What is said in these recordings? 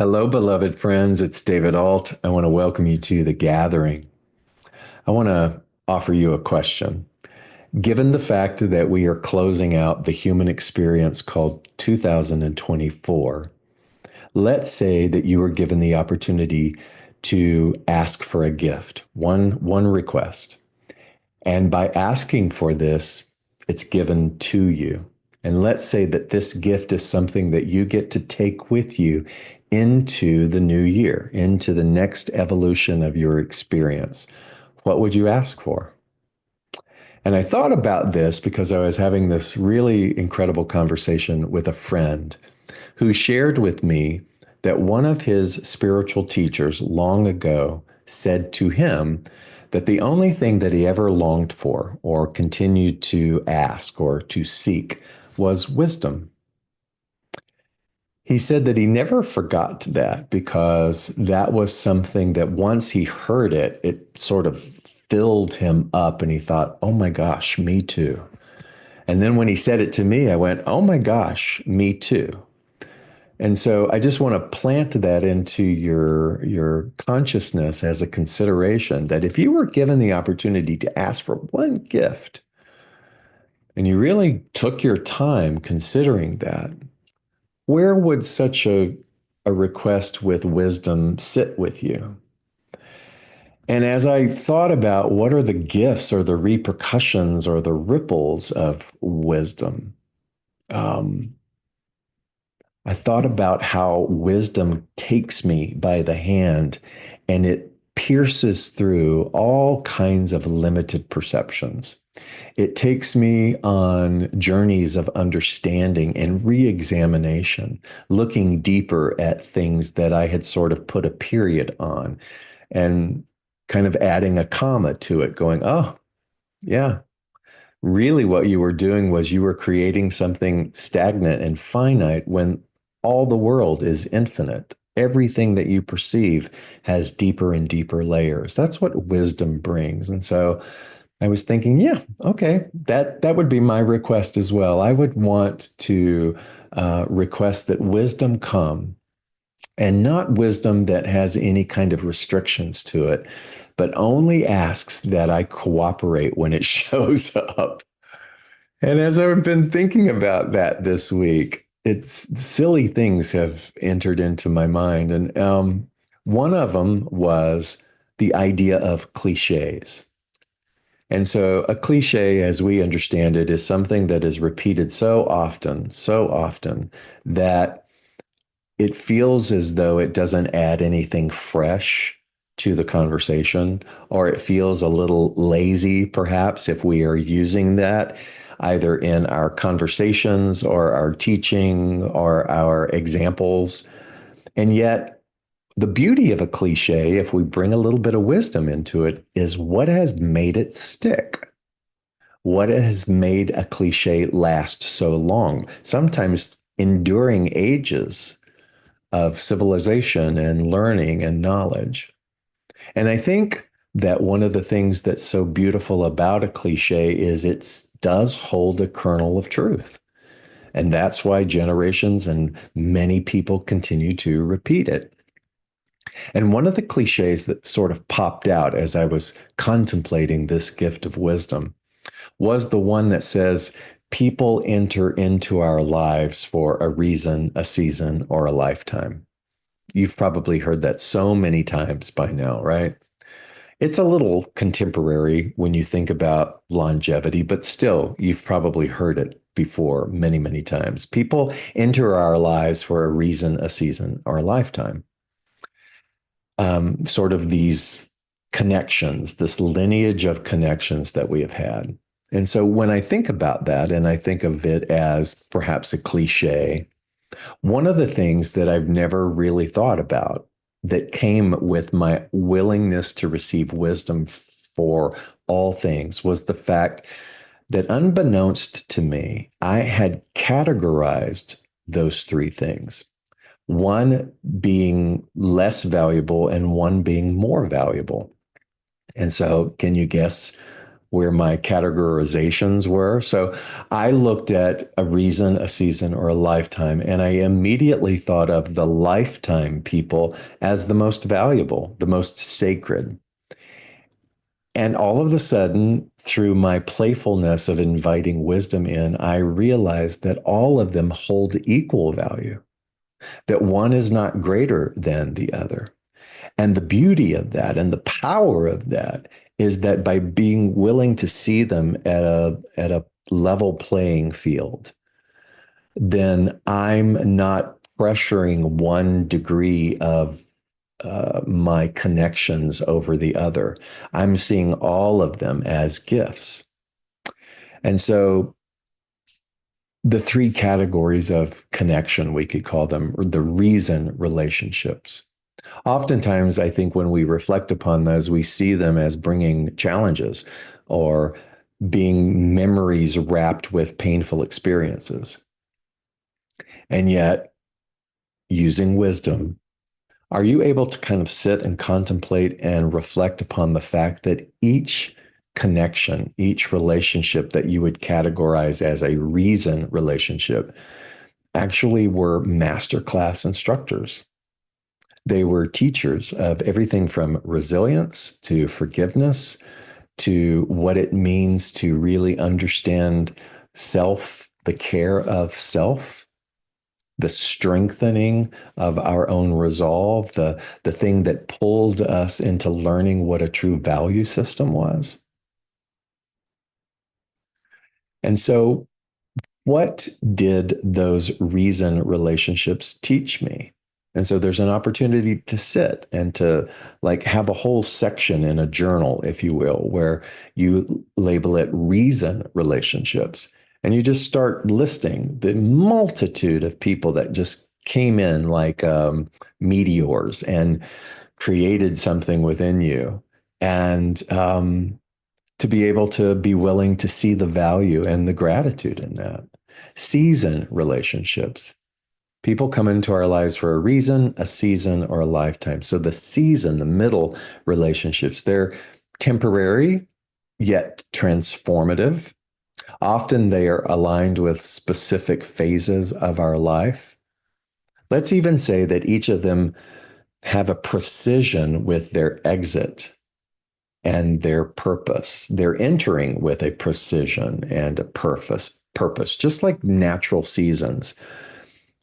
Hello, beloved friends. It's David Ault. I want to welcome you to the gathering. I want to offer you a question. Given the fact that we are closing out the human experience called 2024, let's say that you were given the opportunity to ask for a gift, one request. And by asking for this, it's given to you. And let's say that this gift is something that you get to take with you into the new year, into the next evolution of your experience. What would you ask for? And I thought about this because I was having this really incredible conversation with a friend who shared with me that one of his spiritual teachers long ago said to him that the only thing that he ever longed for or continued to ask or to seek was wisdom. He said that he never forgot that because that was something that once he heard it, it sort of filled him up and he thought, oh my gosh, me too. And then when he said it to me, I went, oh my gosh, me too. And so I just want to plant that into your consciousness as a consideration that if you were given the opportunity to ask for one gift and you really took your time considering that, where would such a request with wisdom sit with you? And as I thought about what are the gifts or the repercussions or the ripples of wisdom, um, I thought about how wisdom takes me by the hand and it pierces through all kinds of limited perceptions. It takes me on journeys of understanding and re-examination, looking deeper at things that I had sort of put a period on and kind of adding a comma to it, going, oh, yeah, really what you were doing was you were creating something stagnant and finite when all the world is infinite. Everything that you perceive has deeper and deeper layers. That's what wisdom brings. And so I was thinking, yeah, okay, that would be my request as well. I would want to request that wisdom come and not wisdom that has any kind of restrictions to it, but only asks that I cooperate when it shows up. And as I've been thinking about that this week, it's silly things have entered into my mind. And one of them was the idea of cliches. And so a cliche, as we understand it, is something that is repeated so often that it feels as though it doesn't add anything fresh to the conversation, or it feels a little lazy, perhaps, if we are using that either in our conversations or our teaching or our examples. And yet, the beauty of a cliche, if we bring a little bit of wisdom into it, is what has made it stick. What has made a cliche last so long, sometimes enduring ages of civilization and learning and knowledge. And I think that one of the things that's so beautiful about a cliche is it does hold a kernel of truth. And that's why generations and many people continue to repeat it. And one of the cliches that sort of popped out as I was contemplating this gift of wisdom was the one that says, people enter into our lives for a reason, a season, or a lifetime. You've probably heard that so many times by now, right? It's a little contemporary when you think about longevity, but still, you've probably heard it before many, many times. People enter our lives for a reason, a season, or a lifetime. Sort of these connections, this lineage of connections that we have had. And so when I think about that, and I think of it as perhaps a cliche, one of the things that I've never really thought about that came with my willingness to receive wisdom for all things was the fact that unbeknownst to me, I had categorized those three things, one being less valuable and one being more valuable. And so, can you guess where my categorizations were. So I looked at a reason, a season, or a lifetime, and I immediately thought of the lifetime people as the most valuable, the most sacred. And all of a sudden, through my playfulness of inviting wisdom in, I realized that all of them hold equal value, that one is not greater than the other. And the beauty of that and the power of that is that by being willing to see them at a level playing field, then I'm not pressuring one degree of my connections over the other. I'm seeing all of them as gifts. And so the three categories of connection, we could call them the reason relationships. Oftentimes, I think when we reflect upon those, we see them as bringing challenges or being memories wrapped with painful experiences. And yet, using wisdom, are you able to kind of sit and contemplate and reflect upon the fact that each connection, each relationship that you would categorize as a reason relationship actually were masterclass instructors? They were teachers of everything from resilience to forgiveness to what it means to really understand self, the care of self, the strengthening of our own resolve, the thing that pulled us into learning what a true value system was. And so, what did those reason relationships teach me? And so there's an opportunity to sit and to like have a whole section in a journal, if you will, where you label it reason relationships. And you just start listing the multitude of people that just came in like meteors and created something within you. And to be able to be willing to see the value and the gratitude in that. Season relationships. People come into our lives for a reason, a season, or a lifetime. So the season, the middle relationships, they're temporary, yet transformative. Often they are aligned with specific phases of our life. Let's even say that each of them have a precision with their exit and their purpose. They're entering with a precision and a purpose, just like natural seasons,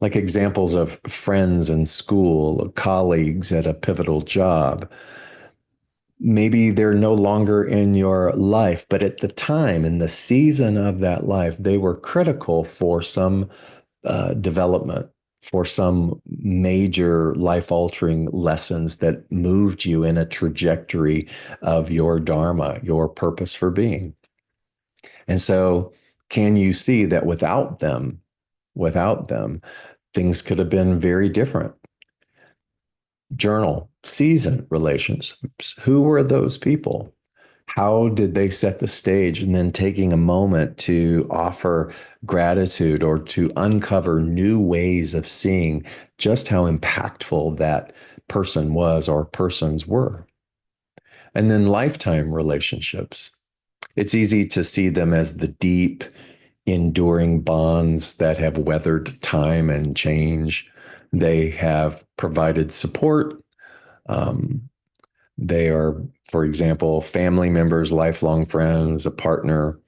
like examples of friends in school, colleagues at a pivotal job. Maybe they're no longer in your life, but at the time, in the season of that life, they were critical for some development, for some major life altering lessons that moved you in a trajectory of your dharma, your purpose for being. And so, can you see that without them, things could have been very different? Journal, season relationships. Who were those people? How did they set the stage? And then taking a moment to offer gratitude or to uncover new ways of seeing just how impactful that person was or persons were. And then lifetime relationships. It's easy to see them as the deep, enduring bonds that have weathered time and change. They have provided support. They are, for example, family members, lifelong friends, a partner.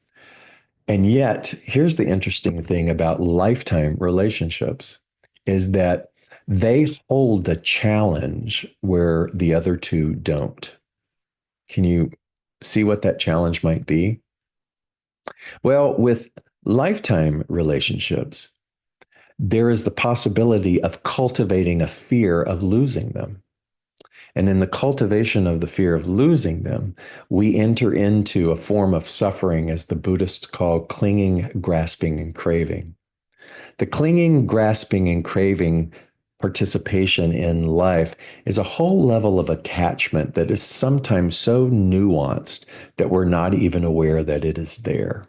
And yet, here's the interesting thing about lifetime relationships is that they hold a challenge where the other two don't. Can you see what that challenge might be? Well, with lifetime relationships, there is the possibility of cultivating a fear of losing them. And in the cultivation of the fear of losing them, we enter into a form of suffering, as the Buddhists call clinging, grasping, and craving. The clinging, grasping, and craving participation in life is a whole level of attachment that is sometimes so nuanced that we're not even aware that it is there.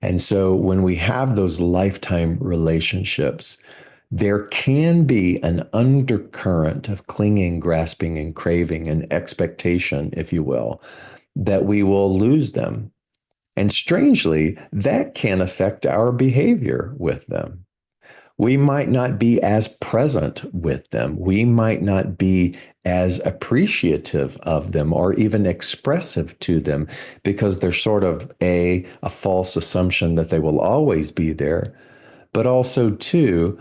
And so when we have those lifetime relationships, there can be an undercurrent of clinging, grasping, and craving and expectation, if you will, that we will lose them. And strangely, that can affect our behavior with them. We might not be as present with them. We might not be as appreciative of them or even expressive to them because there's sort of a false assumption that they will always be there, but also, too,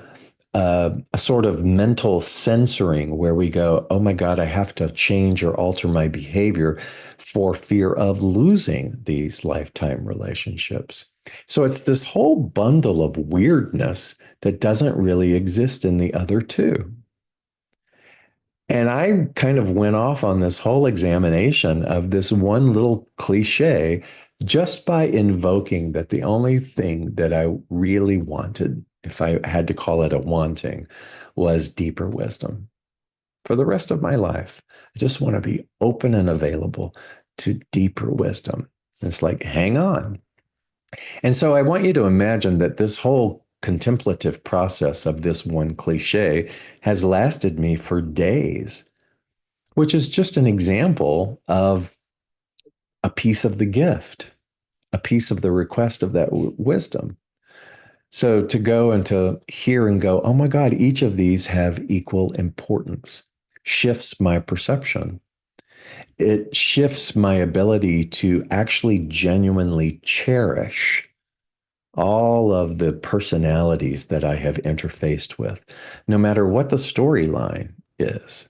a sort of mental censoring where we go, oh my God, I have to change or alter my behavior for fear of losing these lifetime relationships. So it's this whole bundle of weirdness that doesn't really exist in the other two. And I kind of went off on this whole examination of this one little cliche just by invoking that the only thing that I really wanted, if I had to call it a wanting, was deeper wisdom for the rest of my life. I just want to be open and available to deeper wisdom. It's like, hang on. And so I want you to imagine that this whole contemplative process of this one cliche has lasted me for days, which is just an example of a piece of the gift, a piece of the request of that wisdom. So to go and to hear and go, oh my God, each of these have equal importance, shifts my perception. It shifts my ability to actually genuinely cherish all of the personalities that I have interfaced with, no matter what the storyline is.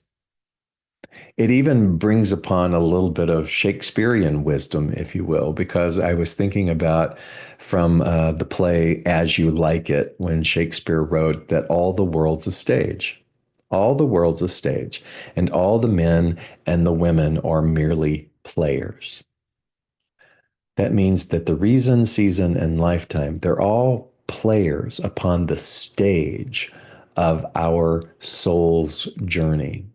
It even brings upon a little bit of Shakespearean wisdom, if you will, because I was thinking about from the play As You Like It, when Shakespeare wrote that all the world's a stage. All the world's a stage, and all the men and the women are merely players. That means that the reason, season, and lifetime, they're all players upon the stage of our soul's journey.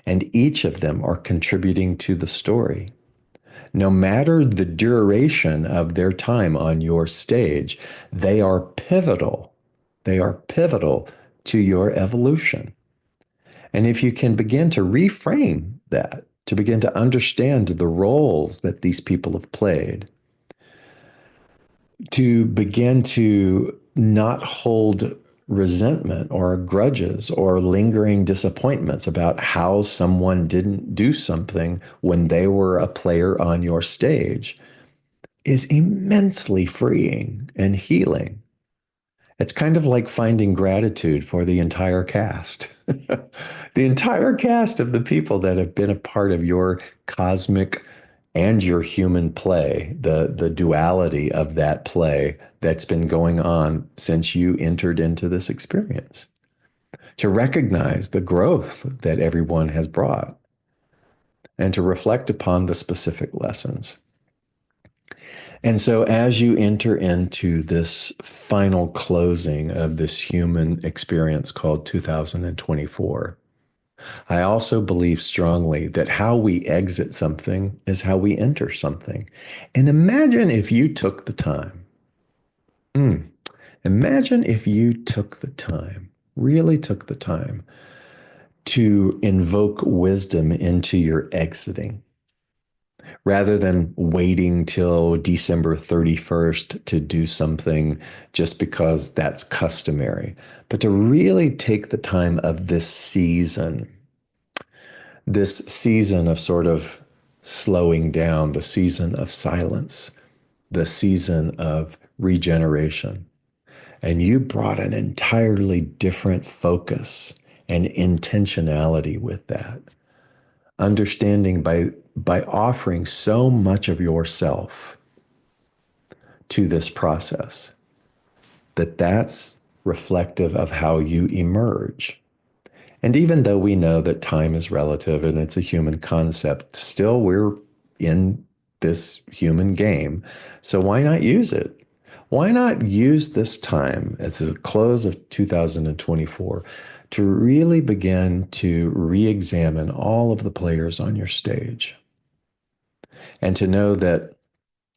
And each of them are contributing to the story. No matter the duration of their time on your stage, they are pivotal. They are pivotal to your evolution. And if you can begin to reframe that, to begin to understand the roles that these people have played, to begin to not hold resentment or grudges or lingering disappointments about how someone didn't do something when they were a player on your stage is immensely freeing and healing. It's kind of like finding gratitude for the entire cast. The entire cast of the people that have been a part of your cosmic and your human play, the duality of that play that's been going on since you entered into this experience. To recognize the growth that everyone has brought and to reflect upon the specific lessons. And so, as you enter into this final closing of this human experience called 2024, I also believe strongly that how we exit something is how we enter something. And imagine if you took the time. Mm, imagine if you took the time, really took the time to invoke wisdom into your exiting rather than waiting till December 31st to do something just because that's customary, but to really take the time of this season of sort of slowing down, the season of silence, the season of regeneration. And you brought an entirely different focus and intentionality with that. Understanding by offering so much of yourself to this process that that's reflective of how you emerge. And even though we know that time is relative and it's a human concept, still we're in this human game. So why not use it? Why not use this time at the close of 2024 to really begin to re-examine all of the players on your stage and to know that,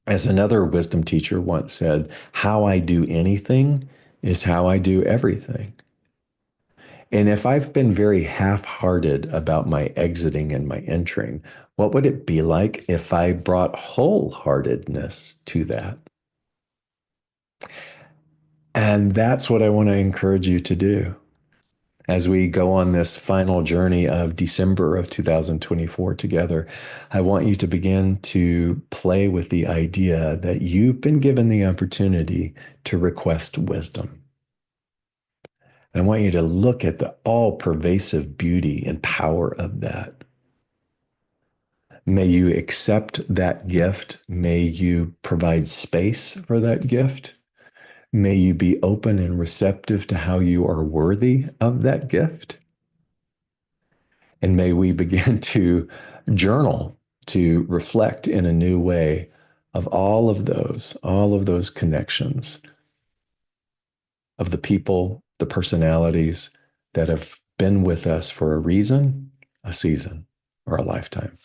as another wisdom teacher once said, how I do anything is how I do everything. And if I've been very half-hearted about my exiting and my entering, what would it be like if I brought wholeheartedness to that? And that's what I want to encourage you to do as we go on this final journey of December of 2024 together. I want you to begin to play with the idea that you've been given the opportunity to request wisdom. And I want you to look at the all pervasive beauty and power of that. May you accept that gift. May you provide space for that gift. May you be open and receptive to how you are worthy of that gift. And may we begin to journal, to reflect in a new way of all of those connections of the people, the personalities that have been with us for a reason, a season, or a lifetime.